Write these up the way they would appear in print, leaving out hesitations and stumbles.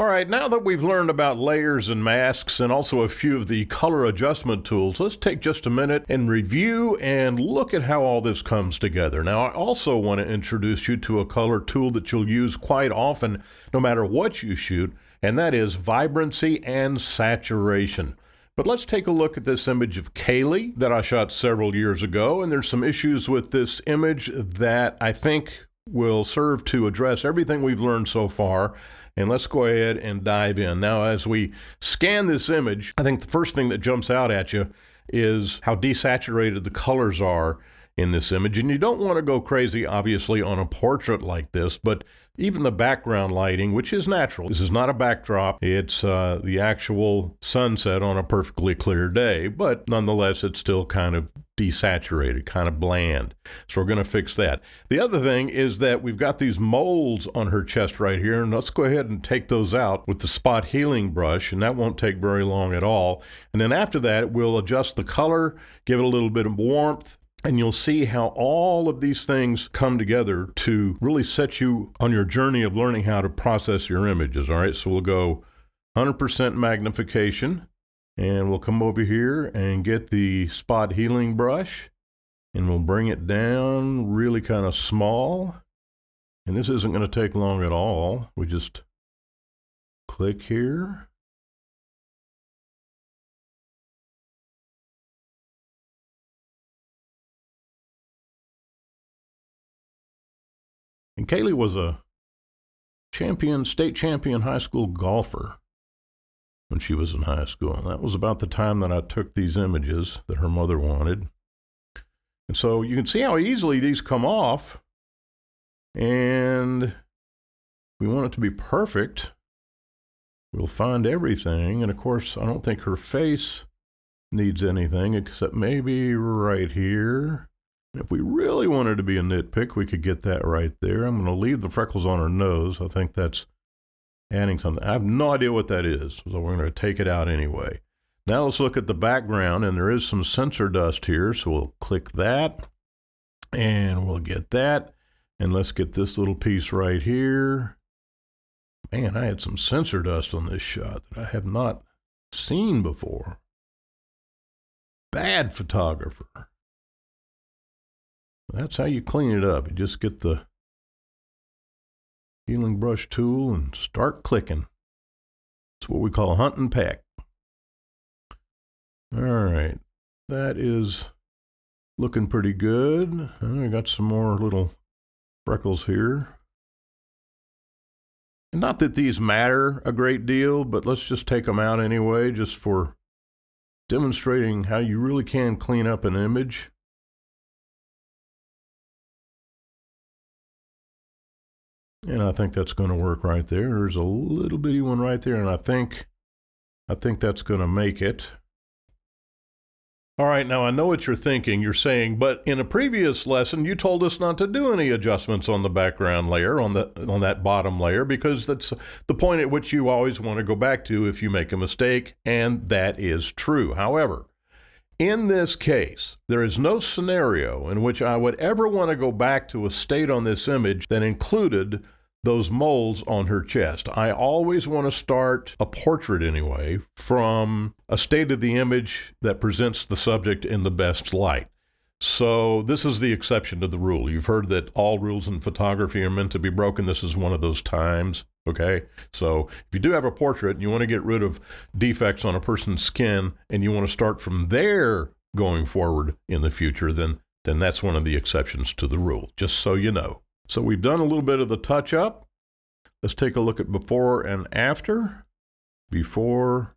All right, now that we've learned about layers and masks and also a few of the color adjustment tools, let's take just a minute and review and look at how all this comes together. Now, I also want to introduce you to a color tool that you'll use quite often no matter what you shoot, and that is Vibrancy and Saturation. But let's take a look at this image of Kaylee that I shot several years ago, and there's some issues with this image that I think will serve to address everything we've learned so far. And let's go ahead and dive in. Now, as we scan this image, I think the first thing that jumps out at you is how desaturated the colors are in this image. And you don't want to go crazy, obviously, on a portrait like this, but even the background lighting, which is natural. This is not a backdrop. It's the actual sunset on a perfectly clear day, but nonetheless, it's still kind of desaturated, kind of bland. So we're going to fix that. The other thing is that we've got these moles on her chest right here, and let's go ahead and take those out with the spot healing brush, and that won't take very long at all. And then after that, we'll adjust the color, give it a little bit of warmth, and you'll see how all of these things come together to really set you on your journey of learning how to process your images. All right, so we'll go 100% magnification, and we'll come over here and get the spot healing brush, and we'll bring it down really kind of small. And this isn't going to take long at all. We just click here. And Kaylee was a state champion high school golfer when she was in high school. And that was about the time that I took these images that her mother wanted. And so you can see how easily these come off. And we want it to be perfect. We'll find everything. And of course, I don't think her face needs anything except maybe right here. If we really wanted to be a nitpick, we could get that right there. I'm going to leave the freckles on her nose. I think that's adding something. I have no idea what that is, so we're going to take it out anyway. Now let's look at the background, and there is some sensor dust here, so we'll click that, and we'll get that. And let's get this little piece right here. Man, I had some sensor dust on this shot that I have not seen before. Bad photographer. That's how you clean it up. You just get the healing brush tool and start clicking. It's what we call hunt and peck. All right, that is looking pretty good. I got some more little freckles here. And not that these matter a great deal, but let's just take them out anyway, just for demonstrating how you really can clean up an image. And I think that's going to work right there. There's a little bitty one right there, and I think that's going to make it. All right, now I know what you're thinking. You're saying, but in a previous lesson, you told us not to do any adjustments on the background layer, on that bottom layer, because that's the point at which you always want to go back to if you make a mistake, and that is true. However, in this case, there is no scenario in which I would ever want to go back to a state on this image that included those moles on her chest. I always want to start a portrait anyway from a state of the image that presents the subject in the best light. So this is the exception to the rule. You've heard that all rules in photography are meant to be broken. This is one of those times. Okay, so if you do have a portrait and you want to get rid of defects on a person's skin and you want to start from there going forward in the future, then that's one of the exceptions to the rule, just so you know. So we've done a little bit of the touch up. Let's take a look at before and after. Before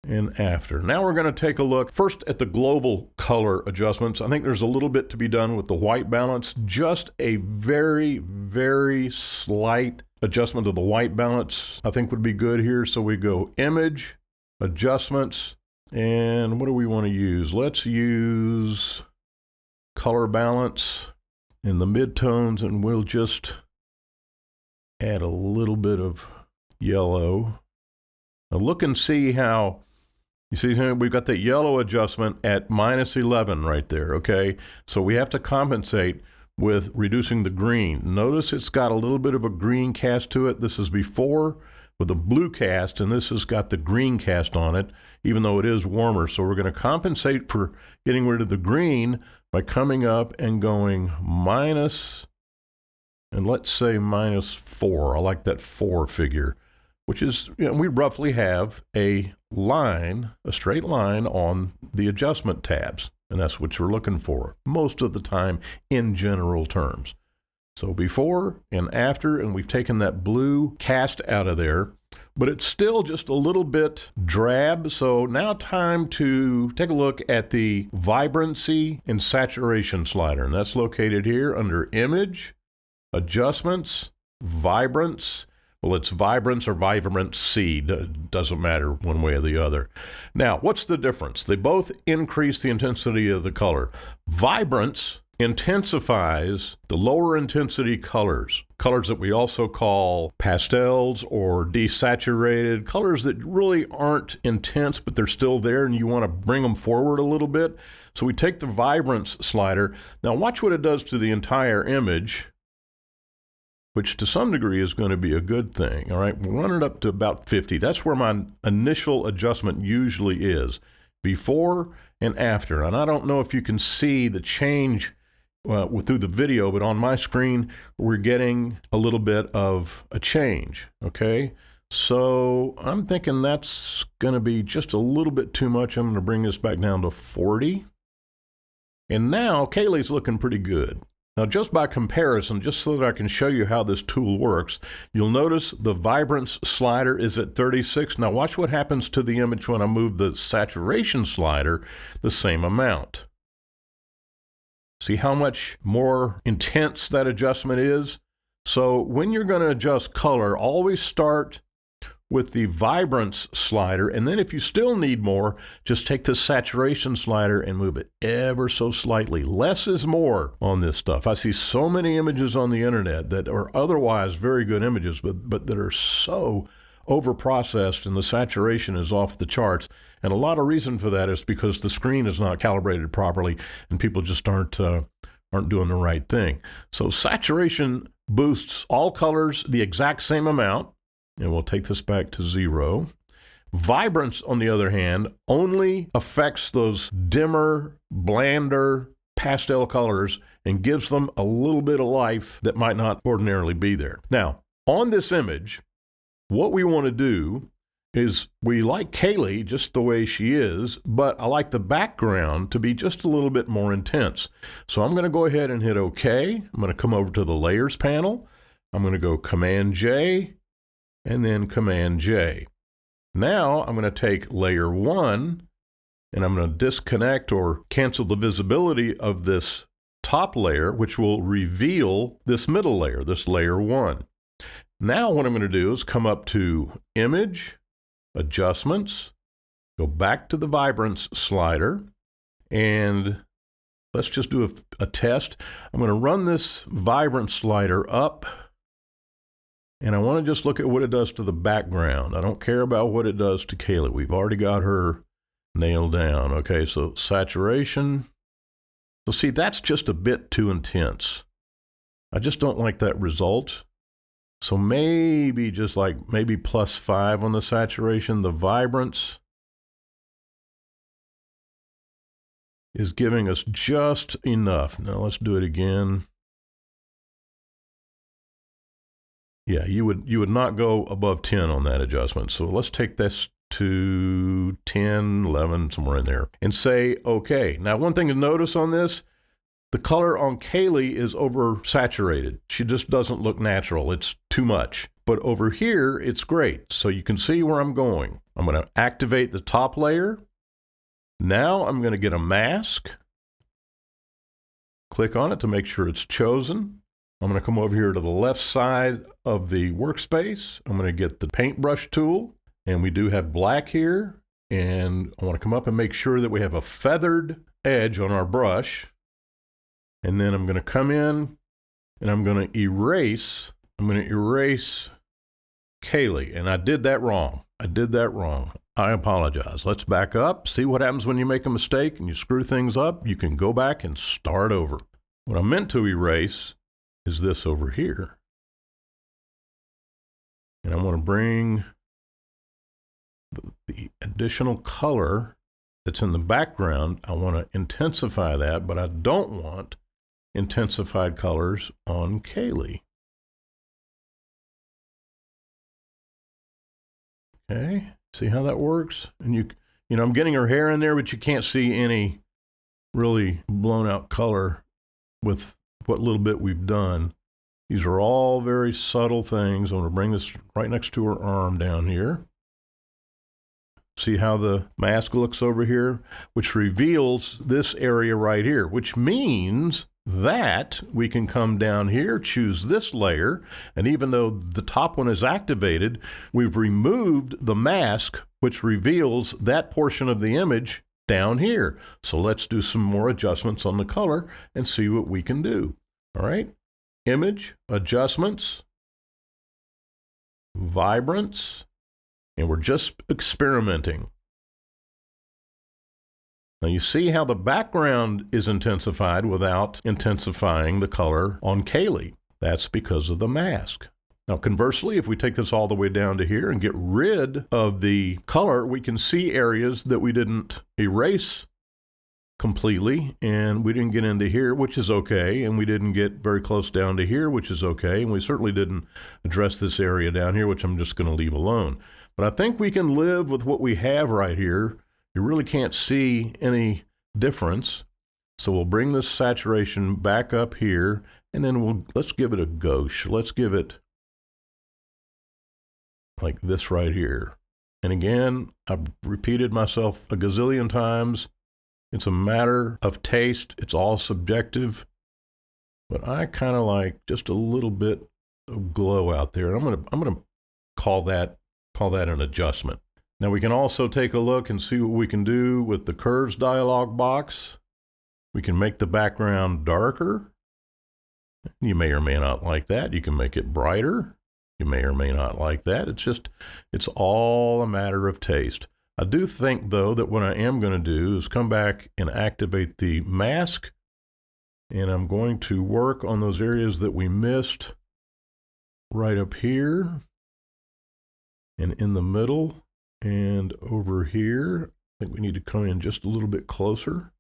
and after. Now we're going to take a look first at the global color adjustments. I think there's a little bit to be done with the white balance, just a very, very slight adjustment of the white balance I think would be good here. So we go image, adjustments, and what do we want to use? Let's use color balance in the midtones, and we'll just add a little bit of yellow. Now look and see how, you see we've got that yellow adjustment at -11 right there, okay? So we have to compensate with reducing the green. Notice it's got a little bit of a green cast to it. This is before with a blue cast, and this has got the green cast on it, even though it is warmer. So we're going to compensate for getting rid of the green by coming up and going minus, and let's say -4. I like that 4 figure, which is, we roughly have a line, a straight line on the adjustment tabs. And that's what you're looking for most of the time in general terms. So before and after, and we've taken that blue cast out of there, but it's still just a little bit drab. So now time to take a look at the Vibrancy and Saturation slider. And that's located here under Image, Adjustments, Vibrance. Well, it's Vibrance or Vibrancy. Doesn't matter one way or the other. Now, what's the difference? They both increase the intensity of the color. Vibrance intensifies the lower intensity colors, colors that we also call pastels or desaturated, colors that really aren't intense, but they're still there and you want to bring them forward a little bit. So we take the Vibrance slider. Now watch what it does to the entire image, which to some degree is going to be a good thing. All right, we'll run it up to about 50. That's where my initial adjustment usually is, before and after. And I don't know if you can see the change through the video, but on my screen, we're getting a little bit of a change, okay? So I'm thinking that's going to be just a little bit too much. I'm going to bring this back down to 40. And now Kaylee's looking pretty good. Now, just by comparison, just so that I can show you how this tool works, you'll notice the Vibrance slider is at 36. Now, watch what happens to the image when I move the Saturation slider the same amount. See how much more intense that adjustment is? So when you're going to adjust color, always start with the Vibrance slider, and then if you still need more, just take the Saturation slider and move it ever so slightly. Less is more on this stuff. I see so many images on the internet that are otherwise very good images, but that are so overprocessed and the saturation is off the charts. And a lot of reason for that is because the screen is not calibrated properly and people just aren't doing the right thing. So saturation boosts all colors the exact same amount. And we'll take this back to 0. Vibrance, on the other hand, only affects those dimmer, blander, pastel colors and gives them a little bit of life that might not ordinarily be there. Now, on this image, what we want to do is we like Kaylee just the way she is, but I like the background to be just a little bit more intense. So I'm going to go ahead and hit OK. I'm going to come over to the Layers panel. I'm going to go Command-J, and then Command-J. Now I'm going to take layer 1 and I'm going to disconnect or cancel the visibility of this top layer, which will reveal this middle layer, this layer 1. Now what I'm going to do is come up to Image, Adjustments, go back to the Vibrance slider, and let's just do a test. I'm going to run this Vibrance slider up, and I want to just look at what it does to the background. I don't care about what it does to Kaylee. We've already got her nailed down. Okay, so saturation. So see, that's just a bit too intense. I just don't like that result. So maybe just like maybe +5 on the saturation. The Vibrance is giving us just enough. Now let's do it again. Yeah, you would not go above 10 on that adjustment. So let's take this to 10, 11, somewhere in there, and say OK. Now, one thing to notice on this, the color on Kaylee is oversaturated. She just doesn't look natural. It's too much. But over here, it's great. So you can see where I'm going. I'm going to activate the top layer. Now I'm going to get a mask. Click on it to make sure it's chosen. I'm going to come over here to the left side of the workspace. I'm going to get the paintbrush tool, and we do have black here. And I want to come up and make sure that we have a feathered edge on our brush. And then I'm going to come in and I'm going to erase. I'm going to erase Kaylee. And I did that wrong. I apologize. Let's back up. See what happens when you make a mistake and you screw things up. You can go back and start over. What I meant to erase is this over here. And I want to bring the additional color that's in the background. I want to intensify that, but I don't want intensified colors on Kaylee. Okay, see how that works? And you know, I'm getting her hair in there, but you can't see any really blown out color with what little bit we've done. These are all very subtle things. I'm going to bring this right next to her arm down here. See how the mask looks over here, which reveals this area right here, which means that we can come down here, choose this layer, and even though the top one is activated, we've removed the mask, which reveals that portion of the image down here. So let's do some more adjustments on the color and see what we can do. All right, image, adjustments, vibrance, and we're just experimenting. Now you see how the background is intensified without intensifying the color on Kaylee. That's because of the mask. Now conversely, if we take this all the way down to here and get rid of the color, we can see areas that we didn't erase completely, and we didn't get into here, which is okay, and we didn't get very close down to here, which is okay, and we certainly didn't address this area down here, which I'm just going to leave alone. But I think we can live with what we have right here. You really can't see any difference. So we'll bring this saturation back up here, and then let's give it a gauche. Let's give it like this right here. And again, I've repeated myself a gazillion times. It's a matter of taste. It's all subjective. But I kind of like just a little bit of glow out there. And I'm gonna call that an adjustment. Now we can also take a look and see what we can do with the curves dialog box. We can make the background darker. You may or may not like that. You can make it brighter. You may or may not like that. It's all a matter of taste. I do think, though, that what I am going to do is come back and activate the mask, and I'm going to work on those areas that we missed right up here and in the middle and over here. I think we need to come in just a little bit closer.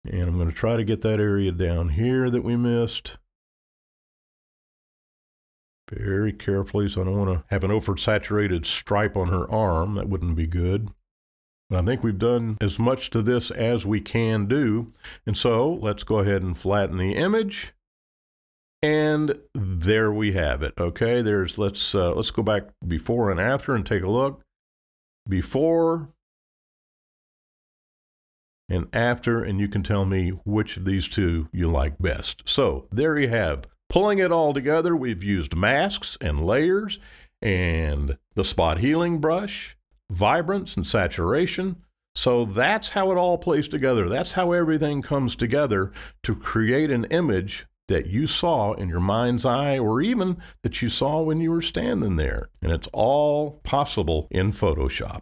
And I'm going to try to get that area down here that we missed very carefully, so I don't want to have an oversaturated stripe on her arm. That wouldn't be good. But I think we've done as much to this as we can do. And so let's go ahead and flatten the image. And there we have it. Okay, let's go back before and after and take a look. Before and after, and you can tell me which of these two you like best. So there you have. Pulling it all together, we've used masks and layers and the spot healing brush, vibrance and saturation. So that's how it all plays together. That's how everything comes together to create an image that you saw in your mind's eye, or even that you saw when you were standing there. And it's all possible in Photoshop.